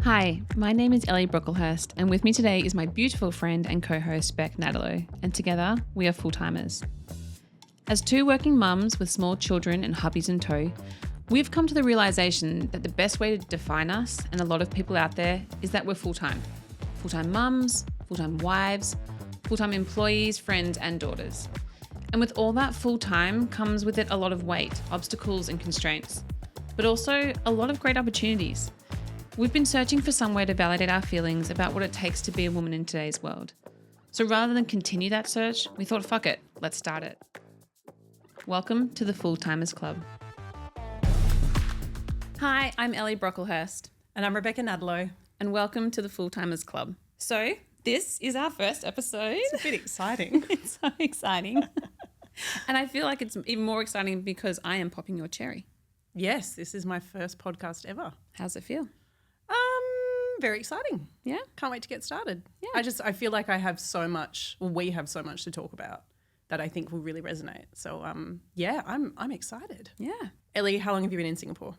Hi, my name is Ellie Brocklehurst, and with me today is my beautiful friend and co-host Bec Nadalo, and together we are full-timers. As two working mums with small children and hubbies in tow, we've come to the realisation that the best way to define us, and a lot of people out there, is that we're full-time. Full-time mums, full-time wives, full-time employees, friends and daughters. And with all that full-time comes with it a lot of weight, obstacles and constraints, but also a lot of great opportunities. We've been searching for some way to validate our feelings about what it takes to be a woman in today's world. So rather than continue that search, we thought, fuck it, let's start it. Welcome to the Full-Timers Club. Hi, I'm Ellie Brocklehurst. And I'm Rebecca Nadalo. And welcome to the Full-Timers Club. So this is our first episode. It's a bit exciting. It's so exciting. And I feel like it's even more exciting because I am popping your cherry. Yes, this is my first podcast ever. How's it feel? Very exciting. Yeah? Can't wait to get started. Yeah. I feel like we have so much to talk about that I think will really resonate. So I'm excited. Yeah. Ellie, how long have you been in Singapore?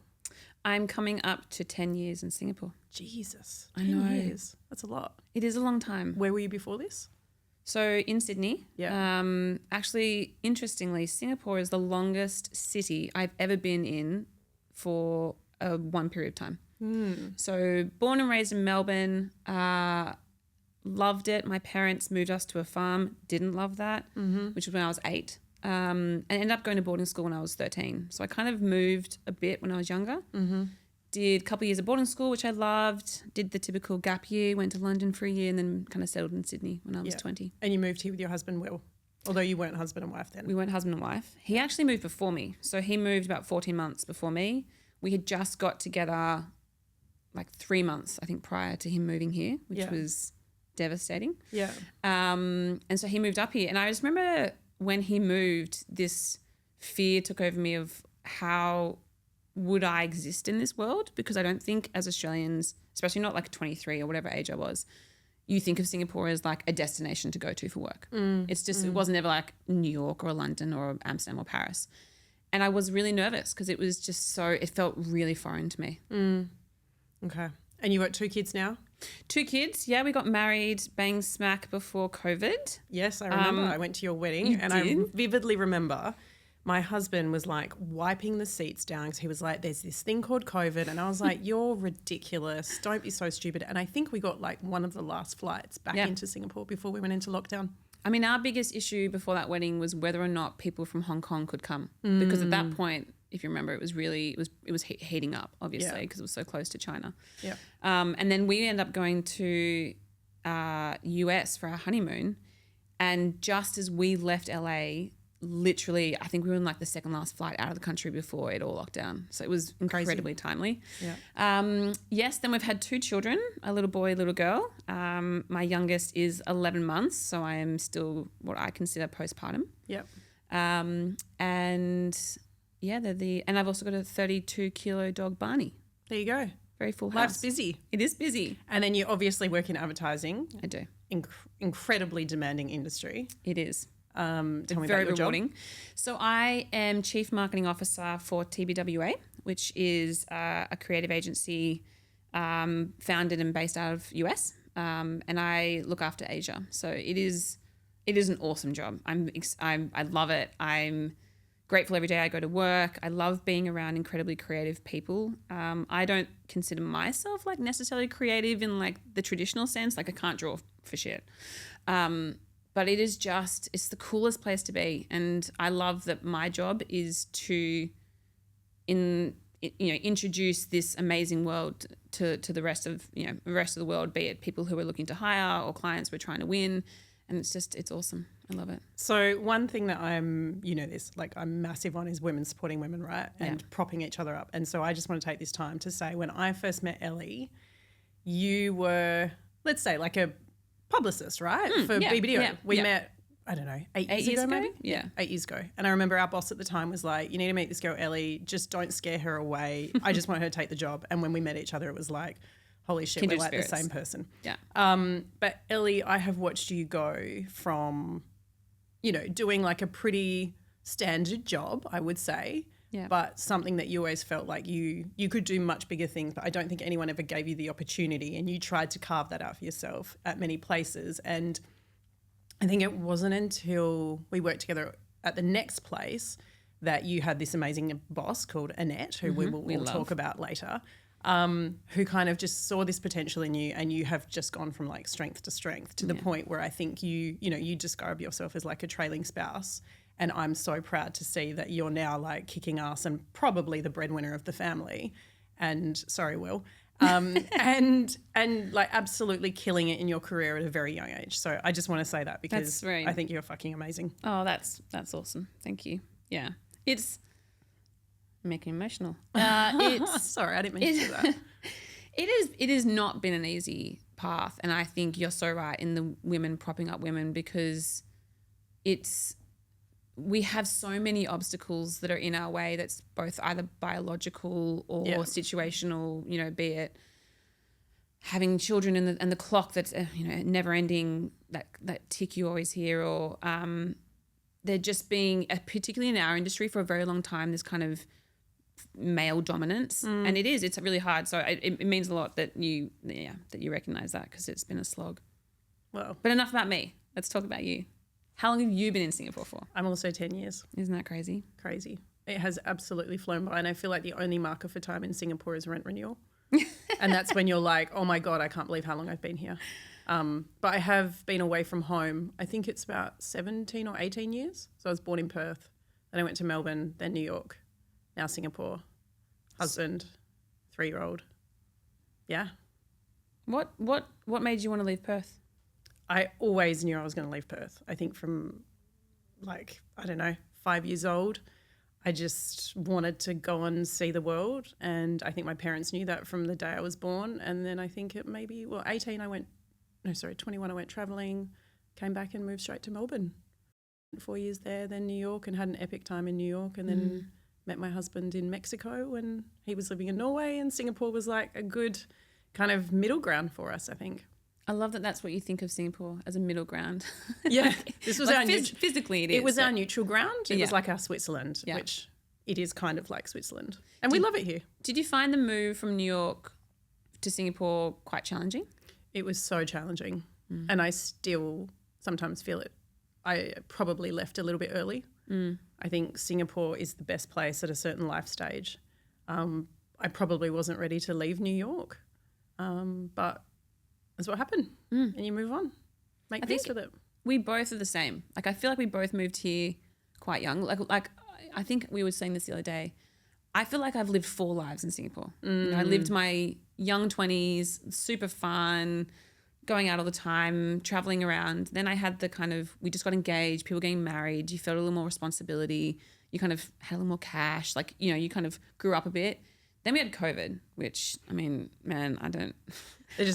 I'm coming up to 10 years in Singapore. Jesus. I know. 10 years. That's a lot. It is a long time. Where were you before this? So in Sydney, Yeah. Actually, interestingly, Singapore is the longest city I've ever been in for one period of time. So born and raised in Melbourne, loved it. My parents moved us to a farm, didn't love that, which was when I was 8, and ended up going to boarding school when I was 13. So I kind of moved a bit when I was younger. Did a couple of years of boarding school, which I loved, did the typical gap year, went to London for a year and then kind of settled in Sydney when I was 20. And you moved here with your husband, Will, although you weren't husband and wife then. We weren't husband and wife. He actually moved before me. So he moved about 14 months before me. We had just got together like 3 months, I think, prior to him moving here, which was devastating. Yeah. And so he moved up here. And I just remember when he moved, this fear took over me of how would I exist in this world? Because I don't think as Australians, especially not like 23 or whatever age I was, you think of Singapore as like a destination to go to for work. It's just, it wasn't ever like New York or London or Amsterdam or Paris. And I was really nervous because it was just so, it felt really foreign to me. Okay. And you got 2 kids now? 2 kids. Yeah, we got married bang smack before COVID. Yes, I remember. I went to your wedding and I vividly remember my husband was like wiping the seats down because he was like, there's this thing called COVID. And I was like, you're ridiculous. Don't be so stupid. And I think we got like one of the last flights back into Singapore before we went into lockdown. I mean, our biggest issue before that wedding was whether or not people from Hong Kong could come. Because at that point, if you remember, it was heating up, obviously, because it was so close to China. Yeah. And then we ended up going to US for our honeymoon. And just as we left LA, literally, I think we were in like the second last flight out of the country before it all locked down. So it was incredibly timely. Yeah. Yes, then we've had 2 children, a little boy, a little girl. My youngest is 11 months, so I am still what I consider postpartum. Yep. And yeah, and I've also got a 32 kilo dog, Barney. There you go. Very full house. Life's busy. It is busy. And then you obviously work in advertising. I do. Incredibly demanding industry. It is. Tell me very about your rewarding. job. So I am Chief Marketing Officer for TBWA, which is a creative agency founded and based out of US, and I look after Asia. So it is an awesome job. I love it. I'm grateful every day I go to work. I love being around incredibly creative people. I don't consider myself like necessarily creative in like the traditional sense. Like I can't draw for shit. But it is just, it's the coolest place to be. And I love that my job is to introduce this amazing world to the rest of the world, be it people who are looking to hire or clients we're trying to win. And it's awesome. I love it. So one thing that I'm massive on is women supporting women, right? And propping each other up. And so I just want to take this time to say when I first met Ellie, you were, let's say, like a publicist, right? For BBDO. We met, I don't know, 8 years ago maybe? Yeah. 8 years ago. And I remember our boss at the time was like, you need to meet this girl, Ellie. Just don't scare her away. I just want her to take the job. And when we met each other, it was like, holy shit, Kindred we're like spirits. the same person. Yeah. But Ellie, I have watched you go from, doing like a pretty standard job, I would say, Yeah. but something that you always felt like you could do much bigger things, but I don't think anyone ever gave you the opportunity, and you tried to carve that out for yourself at many places. And I think it wasn't until we worked together at the next place that you had this amazing boss called Annette, who we'll talk about later, who kind of just saw this potential in you, and you have just gone from like strength to strength to the point where I think you describe yourself as like a trailing spouse. And I'm so proud to see that you're now like kicking ass and probably the breadwinner of the family. And sorry, Will. And like absolutely killing it in your career at a very young age. So I just want to say that because I think you're fucking amazing. Oh, that's awesome. Thank you. Yeah. It's making me emotional. It's sorry, I didn't mean to do that. It has not been an easy path. And I think you're so right in the women propping up women, because we have so many obstacles that are in our way that's both either biological or situational, be it having children and the clock that's, never ending, that tick you always hear, or they're just being, particularly in our industry for a very long time, this kind of male dominance. And it's really hard. So it means a lot that you recognize that, because it's been a slog. Well, but enough about me. Let's talk about you. How long have you been in Singapore for? I'm also 10 years. Isn't that crazy? Crazy. It has absolutely flown by, and I feel like the only marker for time in Singapore is rent renewal. And that's when you're like, oh my God, I can't believe how long I've been here. But I have been away from home, I think it's about 17 or 18 years. So I was born in Perth, then I went to Melbourne, then New York, now Singapore. Husband, 3-year-old. Yeah. What made you want to leave Perth? I always knew I was going to leave Perth. I think from 5 years old, I just wanted to go and see the world. And I think my parents knew that from the day I was born. And then I think 21 I went travelling, came back and moved straight to Melbourne. 4 years there, then New York, and had an epic time in New York, and then met my husband in Mexico when he was living in Norway, and Singapore was like a good kind of middle ground for us, I think. I love that that's what you think of Singapore, as a middle ground. Yeah. This was our physically it was our neutral ground. It was like our Switzerland, which it is kind of like Switzerland. And we love it here. Did you find the move from New York to Singapore quite challenging? It was so challenging. And I still sometimes feel it. I probably left a little bit early. I think Singapore is the best place at a certain life stage. I probably wasn't ready to leave New York. But that's what happened. And you move on. Make peace with it. We both are the same. Like, I feel like we both moved here quite young. Like I think we were saying this the other day. I feel like I've lived 4 lives in Singapore. I lived my young 20s, super fun, going out all the time, traveling around. Then I had we just got engaged, people getting married. You felt a little more responsibility. You kind of had a little more cash. Like, you kind of grew up a bit. Then we had COVID, which, I mean, man, I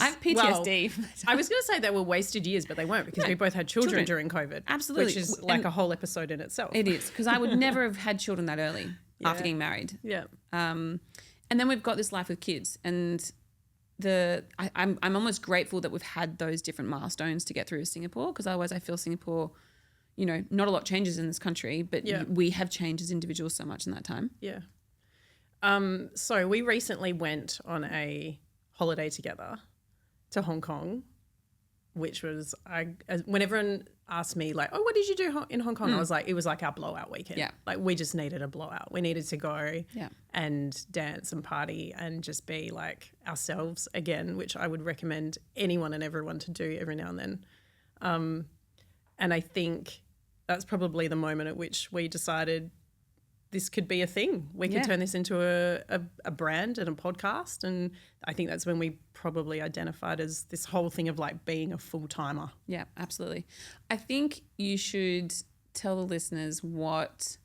have PTSD. Well, I was going to say they were wasted years, but they weren't, because we both had children during COVID. Absolutely. Which is like a whole episode in itself. It is, because I would never have had children that early after getting married. Yeah. And then we've got this life with kids, and I'm almost grateful that we've had those different milestones to get through Singapore, because otherwise I feel Singapore, not a lot changes in this country, but we have changed as individuals so much in that time. Yeah. So we recently went on a holiday together to Hong Kong, which was, when everyone asked me like, oh, what did you do in Hong Kong? I was like, it was like our blowout weekend. Yeah. Like, we just needed a blowout. We needed to go and dance and party and just be like ourselves again, which I would recommend anyone and everyone to do every now and then. And I think that's probably the moment at which we decided this could be a thing. We could turn this into a brand and a podcast. And I think that's when we probably identified as this whole thing of like being a full-timer. Yeah, absolutely. I think you should tell the listeners what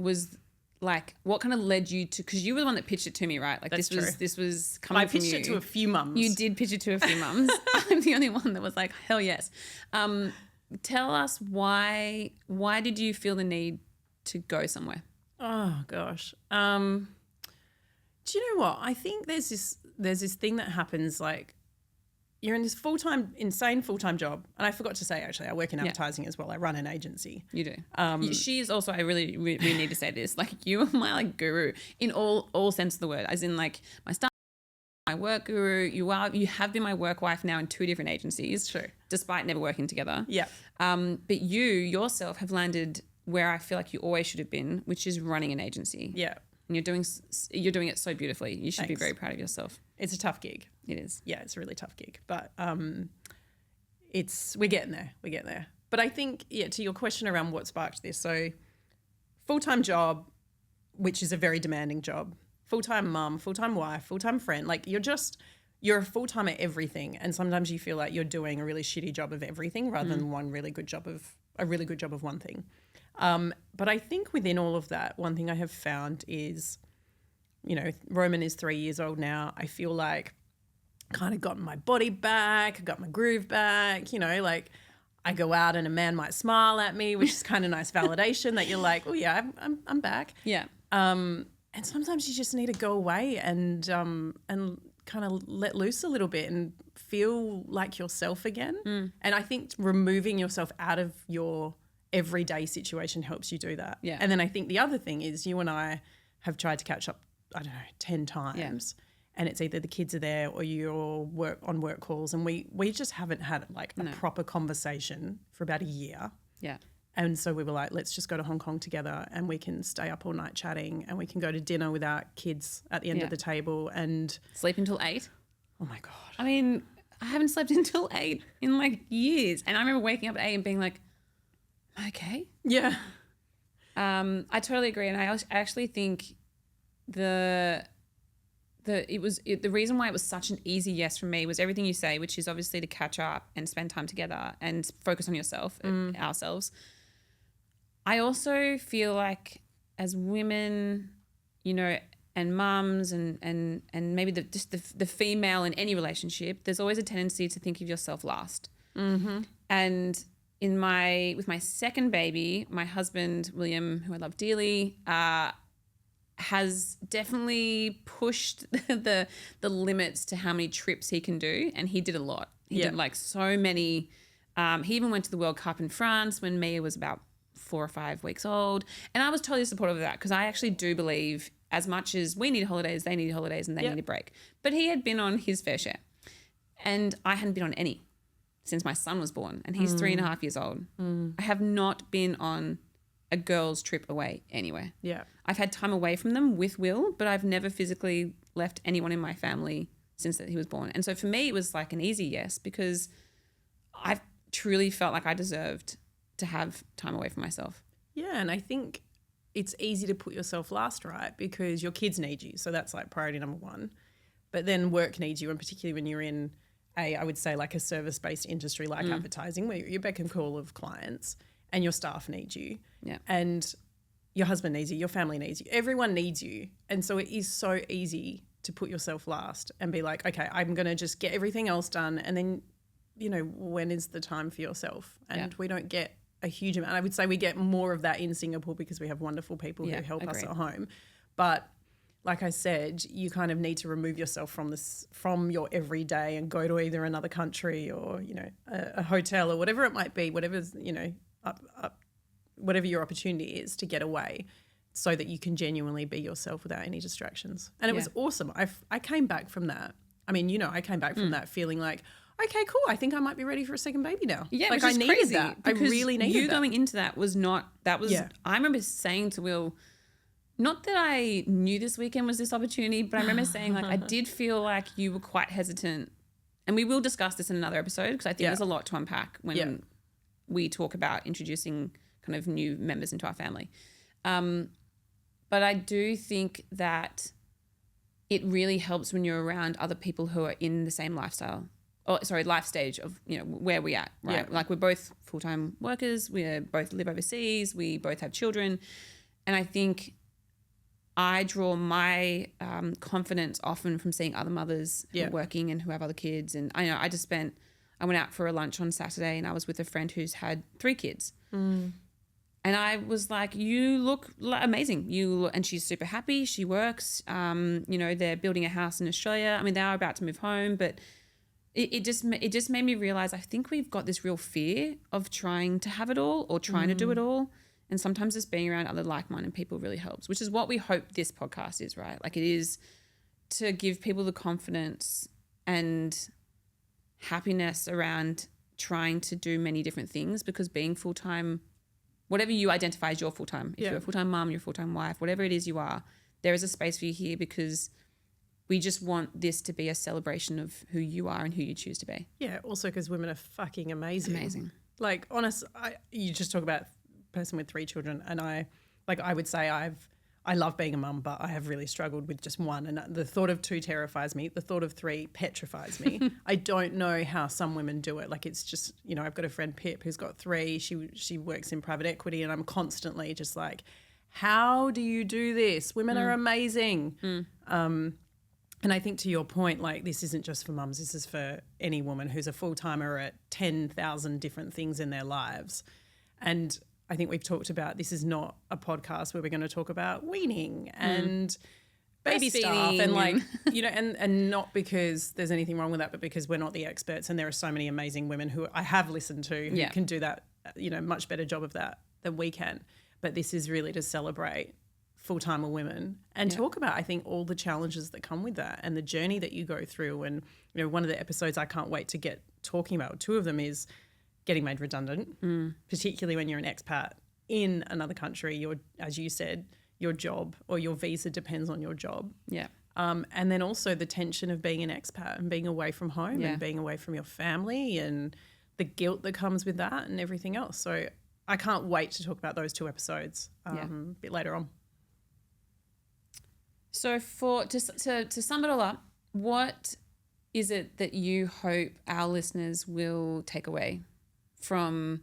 kind of led you to, because you were the one that pitched it to me, right? Like, that's this was coming from you. I pitched it to a few mums. You did pitch it to a few mums. I'm the only one that was like, hell yes. Tell us why did you feel the need to go somewhere? Oh gosh. Do you know what? I think there's this thing that happens, like, you're in this insane full-time job. And I forgot to say, actually, I work in advertising as well. I run an agency. You do. She is also, I really need to say this, like you are my like guru in all sense of the word, as in like my staff, my work guru. You have been my work wife now in 2 different agencies. True. Despite never working together. Yeah. But you yourself have landed where I feel like you always should have been, which is running an agency. Yeah. And you're doing it so beautifully. You should be very proud of yourself. It's a tough gig. It is. Yeah, it's a really tough gig. But we're getting there. We're getting there. But I think, to your question around what sparked this, so full-time job, which is a very demanding job, full-time mum, full-time wife, full-time friend, like you're a full-time at everything. And sometimes you feel like you're doing a really shitty job of everything rather than a really good job of one thing. But I think within all of that, one thing I have found is, Roman is 3 years old now. I feel like kind of gotten my body back, got my groove back, like I go out and a man might smile at me, which is kind of nice validation that you're like, oh yeah, I'm back. Yeah. And sometimes you just need to go away and kind of let loose a little bit and feel like yourself again. And I think removing yourself out of your everyday situation helps you do that. Yeah. And then I think the other thing is you and I have tried to catch up, 10 times. Yeah. And it's either the kids are there or you're on work calls, and we just haven't had like a proper conversation for about a year. Yeah. And so we were like, let's just go to Hong Kong together and we can stay up all night chatting and we can go to dinner with our kids at the end of the table and sleep until 8. Oh my God. I mean, I haven't slept until 8 in like years. And I remember waking up at 8 and being like, okay. Yeah. I totally agree. And I actually think the reason why it was such an easy yes from me was everything you say, which is obviously to catch up and spend time together and focus on yourself, ourselves. I also feel like as women, and mums and maybe the female in any relationship, there's always a tendency to think of yourself last. Mm-hmm. And with my second baby, my husband, William, who I love dearly, has definitely pushed the limits to how many trips he can do, and he did a lot. He did like so many. He even went to the World Cup in France when Mia was about 4 or 5 weeks old, and I was totally supportive of that because I actually do believe as much as we need holidays, they need holidays and they need a break. But he had been on his fair share, and I hadn't been on any since my son was born, and he's 3.5 years old. I have not been on a girl's trip away anywhere. Yeah. I've had time away from them with Will, but I've never physically left anyone in my family since that he was born. And so for me, it was like an easy yes because I've truly felt like I deserved to have time away from myself. Yeah, and I think it's easy to put yourself last, right? Because your kids need you. So that's like priority number 1. But then work needs you, and particularly when you're in I would say like a service-based industry like advertising where you're beck and call of clients and your staff needs you. Yeah. And your husband needs you, your family needs you, everyone needs you. And so it is so easy to put yourself last and be like, okay, I'm going to just get everything else done. And then, when is the time for yourself? And we don't get a huge amount. I would say we get more of that in Singapore because we have wonderful people who help us at home. But like I said, you kind of need to remove yourself from your everyday and go to either another country or, a hotel or whatever it might be, whatever's, whatever your opportunity is to get away so that you can genuinely be yourself without any distractions. And it was awesome. I came back from that. I mean, I came back from that feeling like, okay, cool. I think I might be ready for a second baby now. Yeah, like which is I needed crazy that. I really needed you that. going into that was not, that was, I remember saying to Will, not that I knew this weekend was this opportunity, but I remember saying like, I did feel like you were quite hesitant, and we will discuss this in another episode because I think there's a lot to unpack when we talk about introducing kind of new members into our family. But I do think that it really helps when you're around other people who are in the same life stage of, where we're at, right? Yeah. Like we're both full-time workers. We both live overseas. We both have children. And I think I draw my confidence often from seeing other mothers who are working and who have other kids. And I went out for a lunch on Saturday and I was with a friend who's had 3 kids. And I was like, you look amazing. And she's super happy. She works. They're building a house in Australia. I mean, they are about to move home, but it just made me realize I think we've got this real fear of trying to have it all or trying to do it all. And sometimes just being around other like-minded people really helps, which is what we hope this podcast is, right? Like it is to give people the confidence and happiness around trying to do many different things, because being full-time, whatever you identify as your full-time, if you're a full-time mum, you're a full-time wife, whatever it is you are, there is a space for you here, because we just want this to be a celebration of who you are and who you choose to be. Yeah, also because women are fucking amazing. Amazing. Like, honest, you just talk about person with 3 children, and I would say I love being a mum, but I have really struggled with just one, and the thought of 2 terrifies me. The thought of 3 petrifies me. I don't know how some women do it. Like, it's just, you know, I've got a friend Pip who's got 3. She works in private equity, and I'm constantly just like, how do you do this? Women are amazing. And I think to your point, like, this isn't just for mums. This is for any woman who's a full-timer at 10,000 different things in their lives. And I think we've talked about, this is not a podcast where we're going to talk about weaning and baby stuff and like, you know, and not because there's anything wrong with that, but because we're not the experts, and there are so many amazing women who I have listened to who can do that, you know, much better job of that than we can. But this is really to celebrate full-timer women and talk about, I think, all the challenges that come with that and the journey that you go through. And, you know, one of the episodes I can't wait to get talking about, 2 of them, is getting made redundant, particularly when you're an expat in another country. Your, as you said, your job or your visa depends on your job. Yeah. And then also the tension of being an expat and being away from home and being away from your family and the guilt that comes with that and everything else. So I can't wait to talk about those 2 episodes a bit later on. So to sum it all up, what is it that you hope our listeners will take away from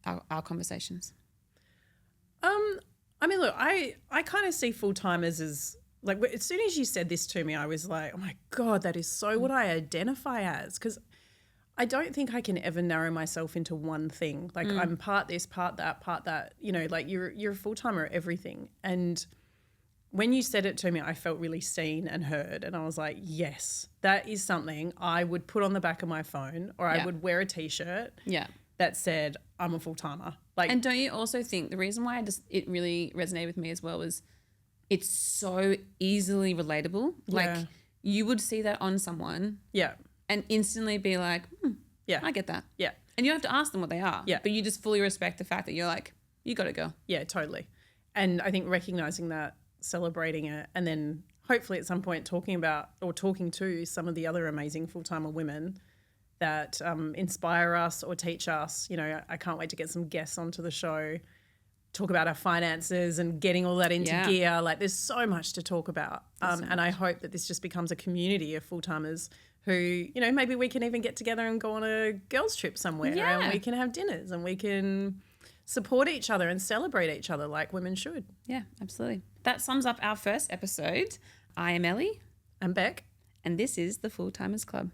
our conversations? I mean, look, I kind of see full-timers as, like, as soon as you said this to me, I was like, oh my God, that is so what I identify as, because I don't think I can ever narrow myself into one thing. Like I'm part this, part that, you know, like you're a full-timer at everything. And when you said it to me, I felt really seen and heard, and I was like, yes, that is something I would put on the back of my phone, or I would wear a T-shirt that said, I'm a full-timer. Like, and don't you also think the reason why it really resonated with me as well was it's so easily relatable. Like you would see that on someone and instantly be like, I get that. Yeah. And you don't have to ask them what they are. Yeah. But you just fully respect the fact that you're like, you got to go. Yeah, totally. And I think recognizing that, celebrating it, and then hopefully at some point talking about or talking to some of the other amazing full-timer women that inspire us or teach us. You know, I can't wait to get some guests onto the show, talk about our finances and getting all that into gear. Like there's so much to talk about. And I hope that this just becomes a community of full-timers who, you know, maybe we can even get together and go on a girls trip somewhere and we can have dinners and we can support each other and celebrate each other like women should. Yeah, absolutely. That sums up our first episode. I am Ellie. I'm Bec. And this is the Full Timers Club.